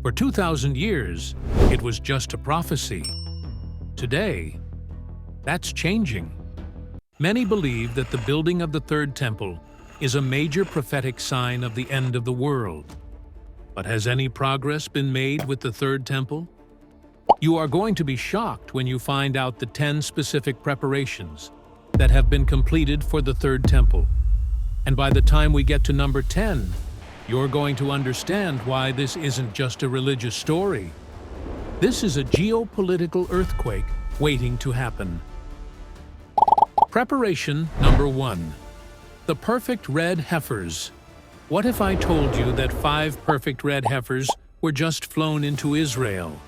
For 2,000 years, it was just a prophecy. Today, that's changing. Many believe that the building of the Third Temple is a major prophetic sign of the end of the world. But has any progress been made with the Third Temple? You are going to be shocked when you find out the 10 specific preparations that have been completed for the Third Temple. And by the time we get to number 10, you're going to understand why this isn't just a religious story. This is a geopolitical earthquake waiting to happen. Preparation number 1. The perfect red heifers. What if I told you that 5 perfect red heifers were just flown into Israel?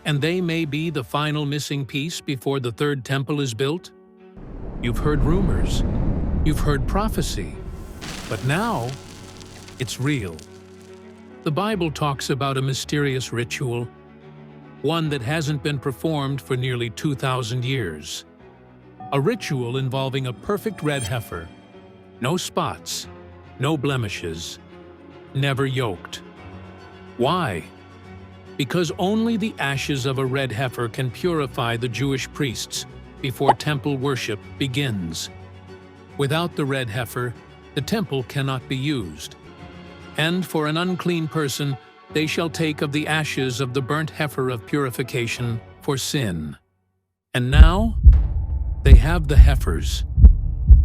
And they may be the final missing piece before the Third Temple is built? You've heard rumors. You've heard prophecy. But now, it's real. The Bible talks about a mysterious ritual, one that hasn't been performed for nearly 2,000 years. A ritual involving a perfect red heifer, no spots, no blemishes, never yoked. Why? Because only the ashes of a red heifer can purify the Jewish priests before temple worship begins. Without the red heifer, the temple cannot be used. And for an unclean person, they shall take of the ashes of the burnt heifer of purification for sin. And now, they have the heifers,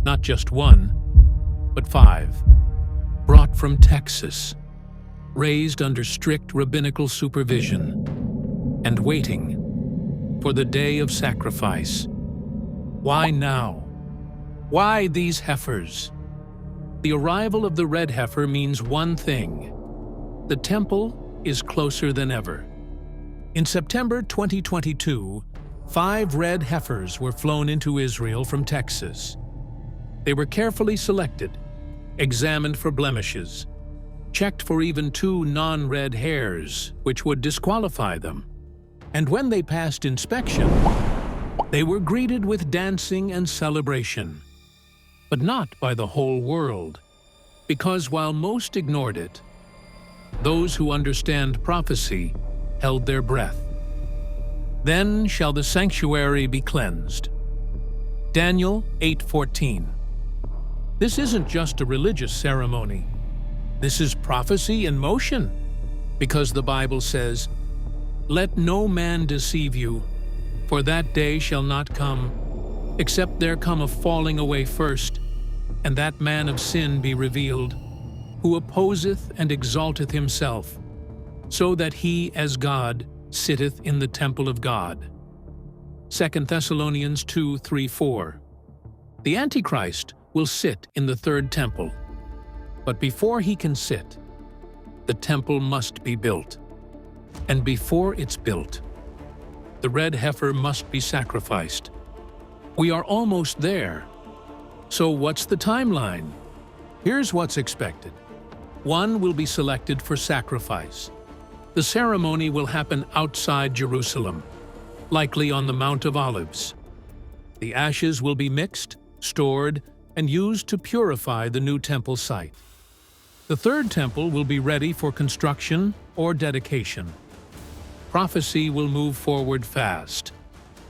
not just 1, but 5, brought from Texas, raised under strict rabbinical supervision, and waiting for the day of sacrifice. Why now? Why these heifers? The arrival of the red heifer means one thing: the temple is closer than ever. In September 2022, 5 red heifers were flown into Israel from Texas. They were carefully selected, examined for blemishes, checked for even 2 non-red hairs, which would disqualify them. And when they passed inspection, they were greeted with dancing and celebration. But not by the whole world, because while most ignored it, those who understand prophecy held their breath. Then shall the sanctuary be cleansed. Daniel 8:14. This isn't just a religious ceremony. This is prophecy in motion, because the Bible says, "Let no man deceive you, for that day shall not come, except there come a falling away first, and that man of sin be revealed, who opposeth and exalteth himself, so that he as God sitteth in the temple of God." 2 Thessalonians 2:3-4. The Antichrist will sit in the Third Temple, but before he can sit, the temple must be built. And before it's built, the red heifer must be sacrificed. We are almost there. So what's the timeline? Here's what's expected. 1 will be selected for sacrifice. The ceremony will happen outside Jerusalem, likely on the Mount of Olives. The ashes will be mixed, stored, and used to purify the new temple site. The Third Temple will be ready for construction or dedication. Prophecy will move forward fast.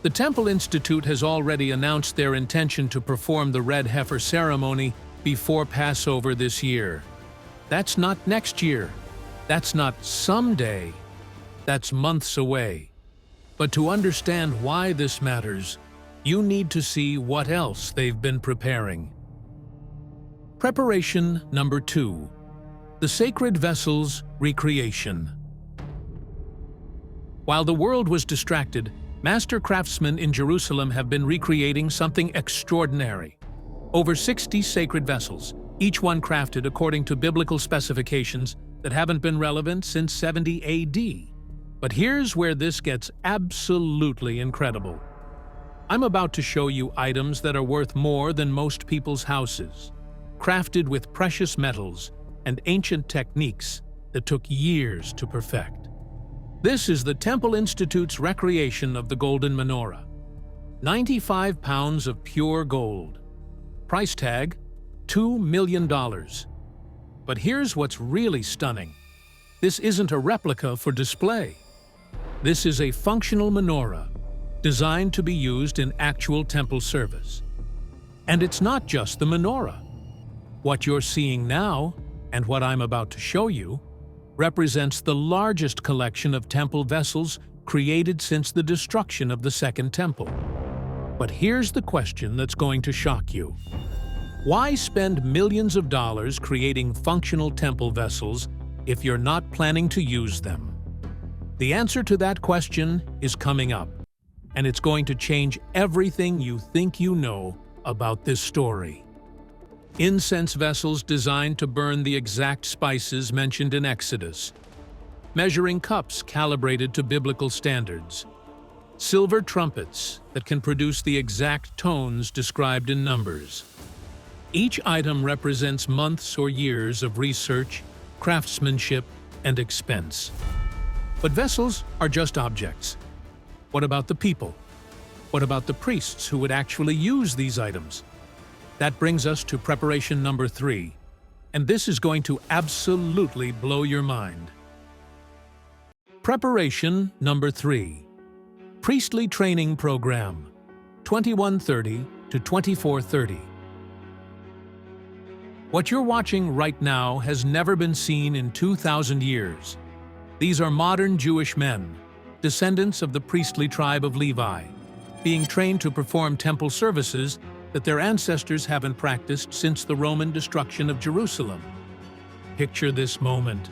The Temple Institute has already announced their intention to perform the red heifer ceremony before Passover this year. That's not next year. That's not someday. That's months away. But to understand why this matters, you need to see what else they've been preparing. Preparation number 2. The sacred vessels recreation. While the world was distracted, master craftsmen in Jerusalem have been recreating something extraordinary. Over 60 sacred vessels, each one crafted according to biblical specifications that haven't been relevant since 70 AD. But here's where this gets absolutely incredible. I'm about to show you items that are worth more than most people's houses, crafted with precious metals and ancient techniques that took years to perfect. This is the Temple Institute's recreation of the Golden Menorah. 95 pounds of pure gold. Price tag, $2 million. But here's what's really stunning. This isn't a replica for display. This is a functional menorah designed to be used in actual temple service. And it's not just the menorah. What you're seeing now, and what I'm about to show you, represents the largest collection of temple vessels created since the destruction of the Second Temple. But here's the question that's going to shock you. Why spend millions of dollars creating functional temple vessels if you're not planning to use them? The answer to that question is coming up, and it's going to change everything you think you know about this story. Incense vessels designed to burn the exact spices mentioned in Exodus. Measuring cups calibrated to biblical standards. Silver trumpets that can produce the exact tones described in Numbers. Each item represents months or years of research, craftsmanship, and expense. But vessels are just objects. What about the people? What about the priests who would actually use these items? That brings us to preparation number 3, and this is going to absolutely blow your mind. Preparation number 3. Priestly Training Program, 2130 to 2430. What you're watching right now has never been seen in 2,000 years. These are modern Jewish men, descendants of the priestly tribe of Levi, being trained to perform temple services that their ancestors haven't practiced since the Roman destruction of Jerusalem. Picture this moment.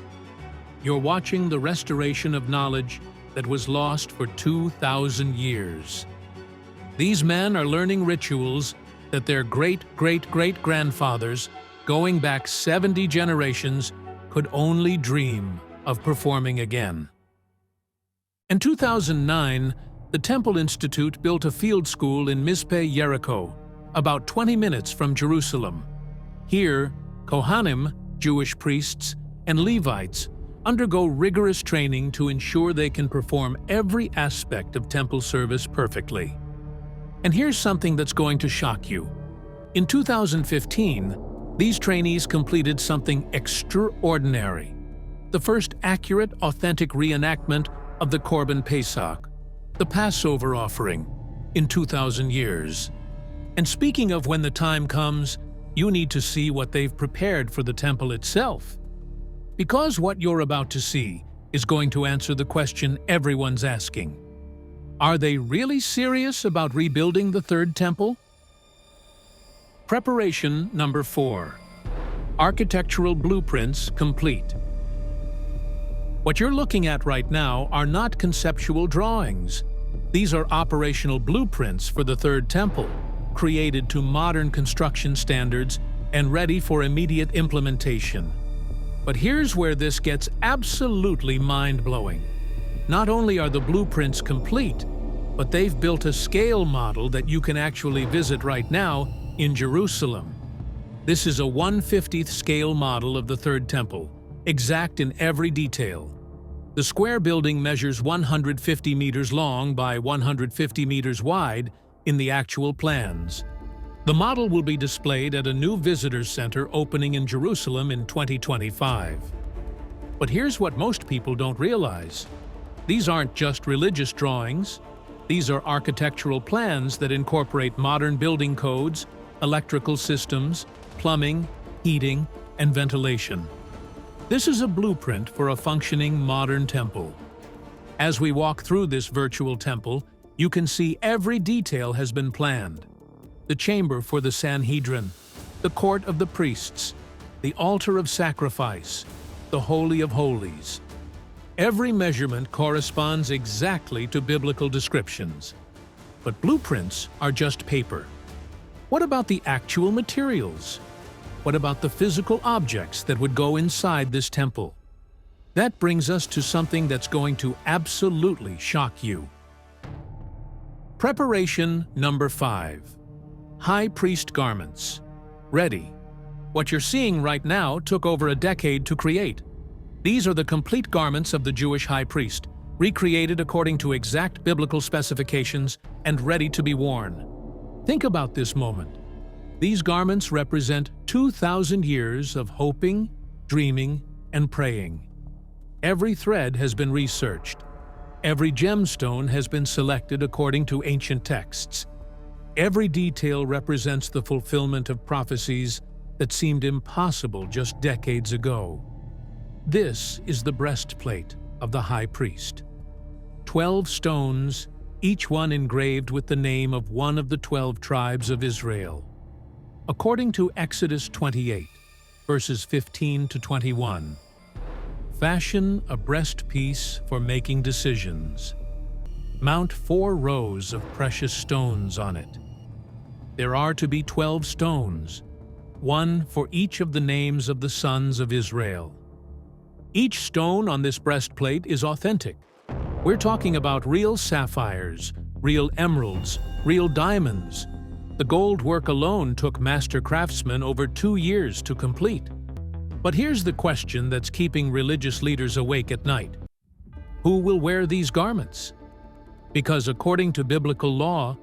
You're watching the restoration of knowledge that was lost for 2,000 years. These men are learning rituals that their great-great-great-grandfathers, going back 70 generations, could only dream of performing again. In 2009, the Temple Institute built a field school in Mizpeh, Jericho, about 20 minutes from Jerusalem. Here, Kohanim, Jewish priests, and Levites undergo rigorous training to ensure they can perform every aspect of temple service perfectly. And here's something that's going to shock you. In 2015, these trainees completed something extraordinary. The first accurate, authentic reenactment of the Korban Pesach, the Passover offering, in 2,000 years. And speaking of when the time comes, you need to see what they've prepared for the temple itself. Because what you're about to see is going to answer the question everyone's asking. Are they really serious about rebuilding the third temple? Preparation number 4. Architectural blueprints complete. What you're looking at right now are not conceptual drawings. These are operational blueprints for the third temple, created to modern construction standards and ready for immediate implementation. But here's where this gets absolutely mind-blowing. Not only are the blueprints complete, but they've built a scale model that you can actually visit right now in Jerusalem. This is a 1/50th scale model of the third temple, exact in every detail. The square building measures 150 meters long by 150 meters wide in the actual plans. The model will be displayed at a new visitor center opening in Jerusalem in 2025. But here's what most people don't realize. These aren't just religious drawings. These are architectural plans that incorporate modern building codes, electrical systems, plumbing, heating, and ventilation. This is a blueprint for a functioning modern temple. As we walk through this virtual temple, you can see every detail has been planned. The chamber for the Sanhedrin, the court of the priests, the altar of sacrifice, the Holy of Holies. Every measurement corresponds exactly to biblical descriptions. But blueprints are just paper. What about the actual materials? What about the physical objects that would go inside this temple? That brings us to something that's going to absolutely shock you. Preparation number 5. High priest garments. Ready. What you're seeing right now took over a decade to create. These are the complete garments of the Jewish high priest, recreated according to exact biblical specifications and ready to be worn. Think about this moment. These garments represent 2,000 years of hoping, dreaming, and praying. Every thread has been researched. Every gemstone has been selected according to ancient texts. Every detail represents the fulfillment of prophecies that seemed impossible just decades ago. This is the breastplate of the high priest. 12 stones, each one engraved with the name of one of the 12 tribes of Israel. According to Exodus 28, verses 15 to 21, fashion a breastpiece for making decisions. Mount 4 rows of precious stones on it. There are to be 12 stones, one for each of the names of the sons of Israel. Each stone on this breastplate is authentic. We're talking about real sapphires, real emeralds, real diamonds. The gold work alone took master craftsmen over 2 years to complete. But here's the question that's keeping religious leaders awake at night. Who will wear these garments? Because according to biblical law,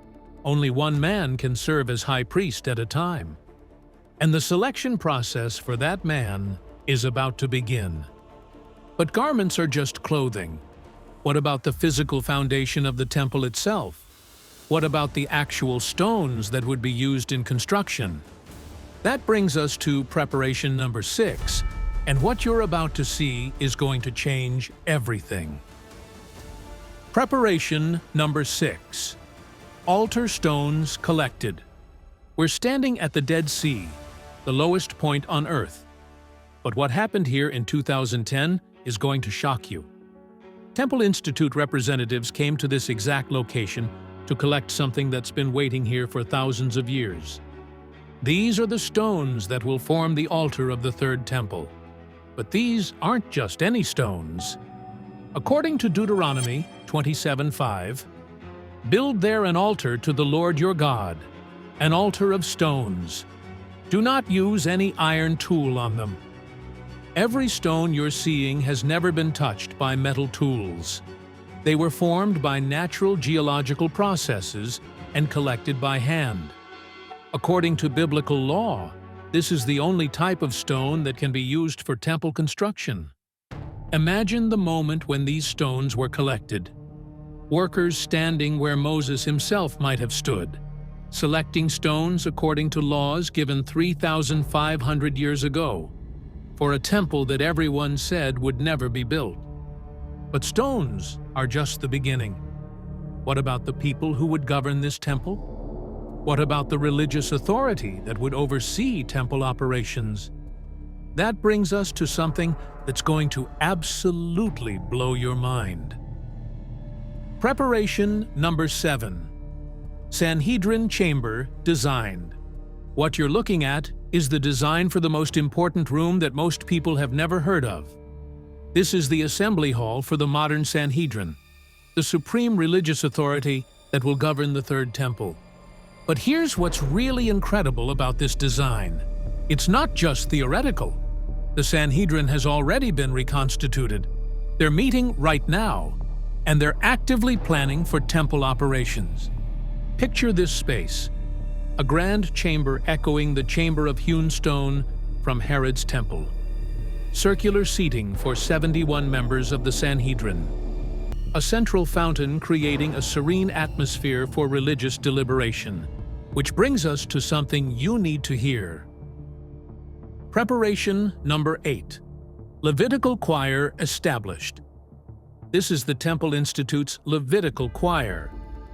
only one man can serve as high priest at a time. And the selection process for that man is about to begin. But garments are just clothing. What about the physical foundation of the temple itself? What about the actual stones that would be used in construction? That brings us to preparation number 6, and what you're about to see is going to change everything. Preparation number 6. Altar stones collected. We're standing at the Dead Sea, the lowest point on Earth. But what happened here in 2010 is going to shock you. Temple Institute representatives came to this exact location to collect something that's been waiting here for thousands of years. These are the stones that will form the altar of the third temple. But these aren't just any stones. According to Deuteronomy 27:5, build there an altar to the Lord your God, an altar of stones. Do not use any iron tool on them. Every stone you're seeing has never been touched by metal tools. They were formed by natural geological processes and collected by hand. According to biblical law, this is the only type of stone that can be used for temple construction. Imagine the moment when these stones were collected. Workers standing where Moses himself might have stood, selecting stones according to laws given 3,500 years ago, for a temple that everyone said would never be built. But stones are just the beginning. What about the people who would govern this temple? What about the religious authority that would oversee temple operations? That brings us to something that's going to absolutely blow your mind. Preparation number 7. Sanhedrin chamber designed. What you're looking at is the design for the most important room that most people have never heard of. This is the assembly hall for the modern Sanhedrin, the supreme religious authority that will govern the third temple. But here's what's really incredible about this design. It's not just theoretical. The Sanhedrin has already been reconstituted. They're meeting right now, and they're actively planning for temple operations. Picture this space, a grand chamber echoing the chamber of hewn stone from Herod's temple. Circular seating for 71 members of the Sanhedrin. A central fountain creating a serene atmosphere for religious deliberation. Which brings us to something you need to hear. Preparation number 8. Levitical choir established. This is the Temple Institute's Levitical choir,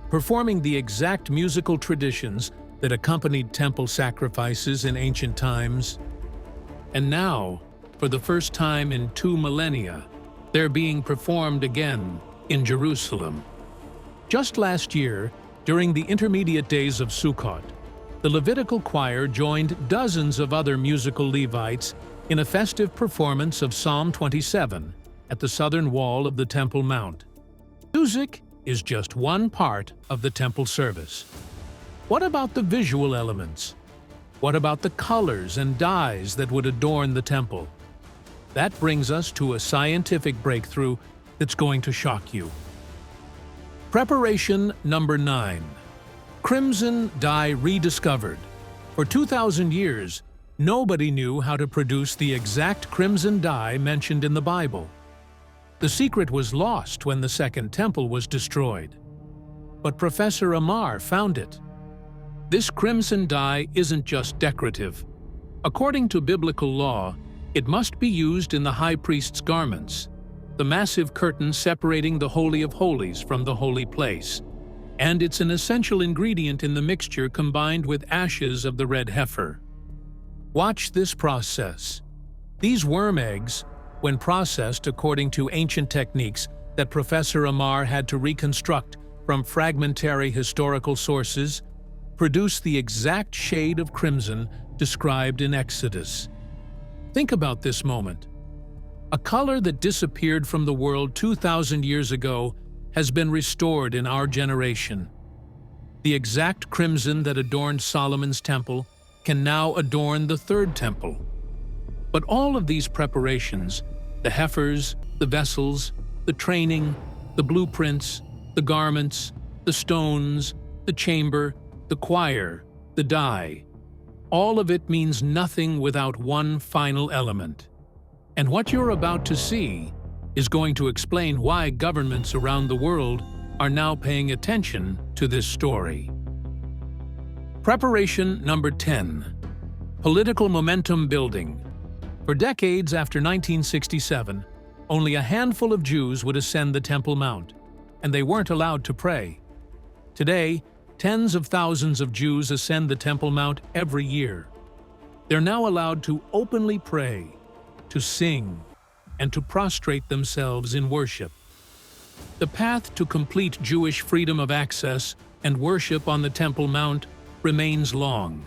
performing the exact musical traditions that accompanied temple sacrifices in ancient times. And now, for the first time in 2 millennia, they're being performed again in Jerusalem. Just last year, during the intermediate days of Sukkot, the Levitical choir joined dozens of other musical Levites in a festive performance of Psalm 27 at the southern wall of the Temple Mount. Music is just one part of the temple service. What about the visual elements? What about the colors and dyes that would adorn the temple? That brings us to a scientific breakthrough that's going to shock you. Preparation number 9. Crimson dye rediscovered. For 2,000 years, nobody knew how to produce the exact crimson dye mentioned in the Bible. The secret was lost when the Second Temple was destroyed. But Professor Amar found it. This crimson dye isn't just decorative. According to biblical law, it must be used in the high priest's garments, the massive curtain separating the Holy of Holies from the holy place, and it's an essential ingredient in the mixture combined with ashes of the red heifer. Watch this process. These worm eggs, when processed according to ancient techniques that Professor Amar had to reconstruct from fragmentary historical sources, produce the exact shade of crimson described in Exodus. Think about this moment. A color that disappeared from the world 2,000 years ago has been restored in our generation. The exact crimson that adorned Solomon's temple can now adorn the Third Temple. But all of these preparations, the heifers, the vessels, the training, the blueprints, the garments, the stones, the chamber, the choir, the dye, all of it means nothing without one final element. And what you're about to see is going to explain why governments around the world are now paying attention to this story. Preparation number 10. Political momentum building. For decades after 1967, only a handful of Jews would ascend the Temple Mount, and they weren't allowed to pray. Today, tens of thousands of Jews ascend the Temple Mount every year. They're now allowed to openly pray, to sing, and to prostrate themselves in worship. The path to complete Jewish freedom of access and worship on the Temple Mount remains long,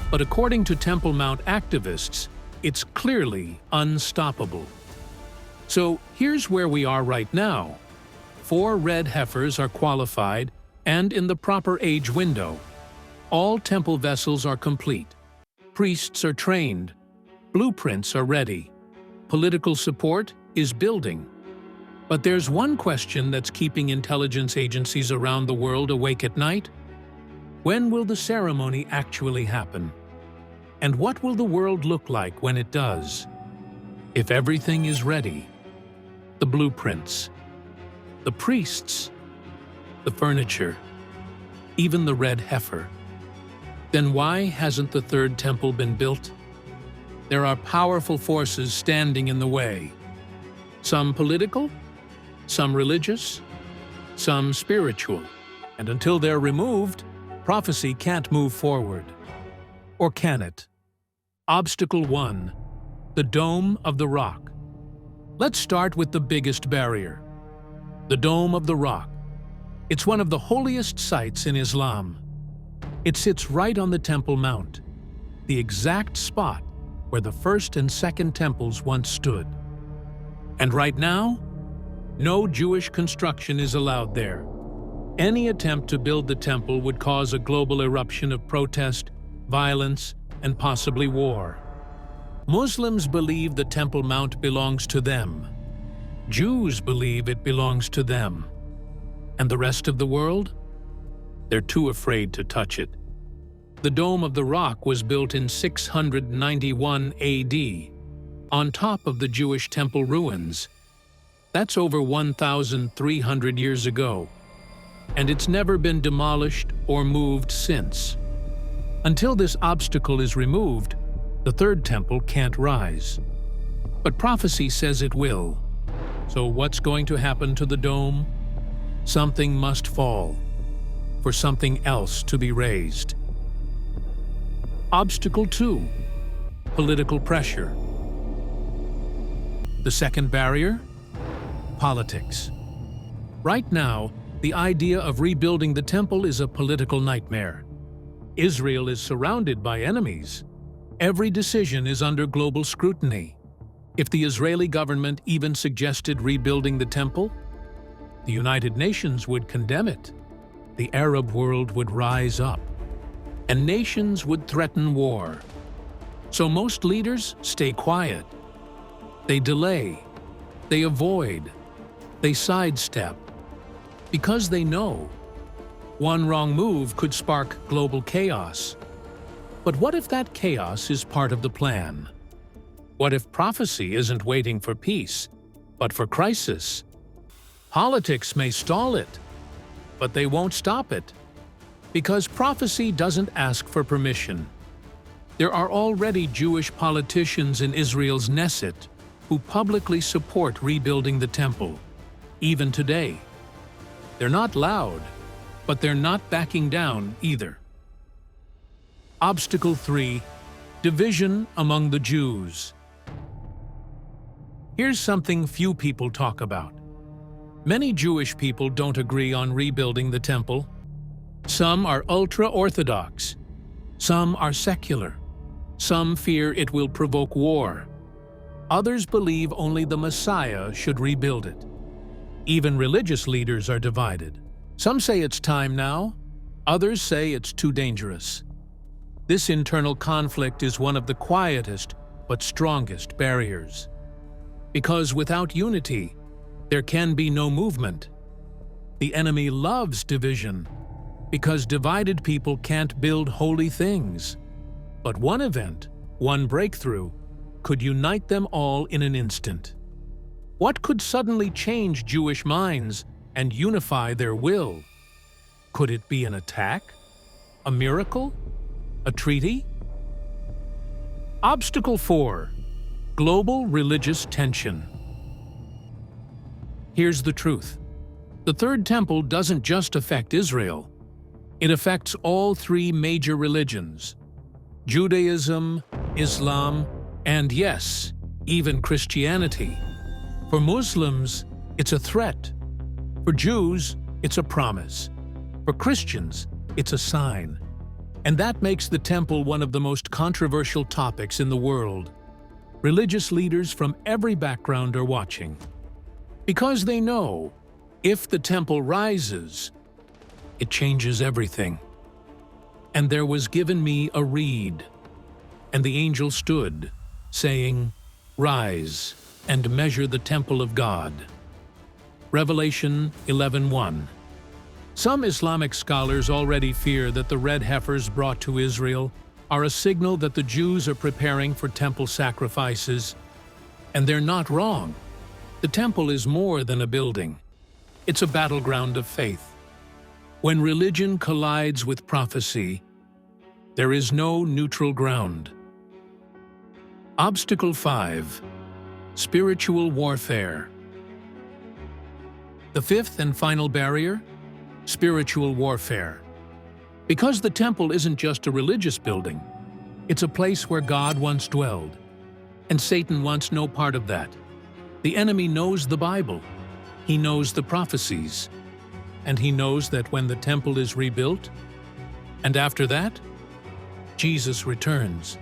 but according to Temple Mount activists, it's clearly unstoppable. So here's where we are right now. 4 red heifers are qualified and in the proper age window. All temple vessels are complete. Priests are trained. Blueprints are ready. Political support is building. But there's one question that's keeping intelligence agencies around the world awake at night. When will the ceremony actually happen? And what will the world look like when it does? If everything is ready, the blueprints, the priests, the furniture, even the red heifer, then why hasn't the Third Temple been built? There are powerful forces standing in the way. Some political, some religious, some spiritual. And until they're removed, prophecy can't move forward. Or can it? Obstacle 1. The Dome of the Rock. Let's start with the biggest barrier. The Dome of the Rock. It's one of the holiest sites in Islam. It sits right on the Temple Mount, the exact spot where the First and Second Temples once stood. And right now, no Jewish construction is allowed there. Any attempt to build the temple would cause a global eruption of protest, violence, and possibly war. Muslims believe the Temple Mount belongs to them. Jews believe it belongs to them. And the rest of the world? They're too afraid to touch it. The Dome of the Rock was built in 691 AD, on top of the Jewish temple ruins. That's over 1,300 years ago, and it's never been demolished or moved since. Until this obstacle is removed, the Third Temple can't rise. But prophecy says it will. So what's going to happen to the dome? Something must fall, for something else to be raised. Obstacle 2. Political pressure. The second barrier? Politics. Right now, the idea of rebuilding the temple is a political nightmare. Israel is surrounded by enemies. Every decision is under global scrutiny. If the Israeli government even suggested rebuilding the temple, the United Nations would condemn it. The Arab world would rise up, and nations would threaten war. So most leaders stay quiet. They delay, they avoid, they sidestep, because they know one wrong move could spark global chaos. But what if that chaos is part of the plan? What if prophecy isn't waiting for peace, but for crisis. Politics may stall it, but they won't stop it, because prophecy doesn't ask for permission. There are already Jewish politicians in Israel's Knesset who publicly support rebuilding the temple, even today. They're not loud, but they're not backing down either. Obstacle 3: division among the Jews. Here's something few people talk about. Many Jewish people don't agree on rebuilding the temple. Some are ultra-Orthodox. Some are secular. Some fear it will provoke war. Others believe only the Messiah should rebuild it. Even religious leaders are divided. Some say it's time now. Others say it's too dangerous. This internal conflict is one of the quietest but strongest barriers. Because without unity, there can be no movement. The enemy loves division, because divided people can't build holy things. But one event, one breakthrough, could unite them all in an instant. What could suddenly change Jewish minds and unify their will? Could it be an attack? A miracle? A treaty? Obstacle 4: global religious tension. Here's the truth. The Third Temple doesn't just affect Israel. It affects all three major religions: Judaism, Islam, and yes, even Christianity. For Muslims, it's a threat. For Jews, it's a promise. For Christians, it's a sign. And that makes the temple one of the most controversial topics in the world. Religious leaders from every background are watching. Because they know, if the temple rises, it changes everything. And there was given me a reed, and the angel stood, saying, "Rise and measure the temple of God." Revelation 11:1. Some Islamic scholars already fear that the red heifers brought to Israel are a signal that the Jews are preparing for temple sacrifices. And they're not wrong. The temple is more than a building. It's a battleground of faith. When religion collides with prophecy, there is no neutral ground. Obstacle 5: spiritual warfare. The fifth and final barrier: spiritual warfare. Because the temple isn't just a religious building, it's a place where God once dwelled, and Satan wants no part of that. The enemy knows the Bible, he knows the prophecies, and he knows that when the temple is rebuilt, and after that, Jesus returns.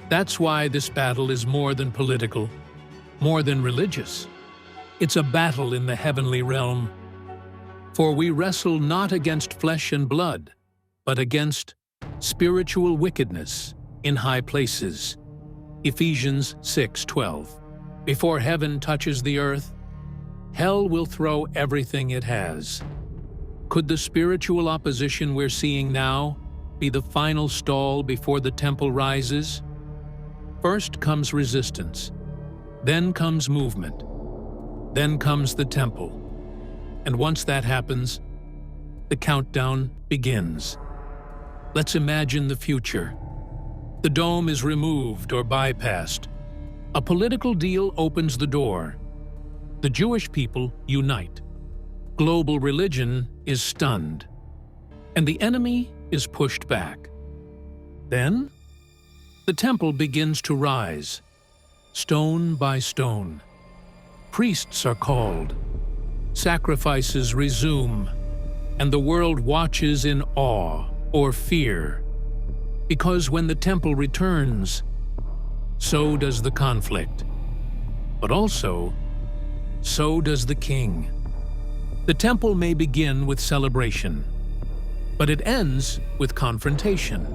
That's why this battle is more than political, more than religious. It's a battle in the heavenly realm. For we wrestle not against flesh and blood, but against spiritual wickedness in high places. Ephesians 6:12. Before heaven touches the earth, hell will throw everything it has. Could the spiritual opposition we're seeing now be the final stall before the temple rises? First comes resistance, then comes movement, then comes the temple. And once that happens, the countdown begins. Let's imagine the future. The dome is removed or bypassed. A political deal opens the door. The Jewish people unite. Global religion is stunned. And the enemy is pushed back. Then, the temple begins to rise, stone by stone. Priests are called. Sacrifices resume, and the world watches in awe or fear. Because when the temple returns, so does the conflict. But also, so does the king. The temple may begin with celebration, but it ends with confrontation.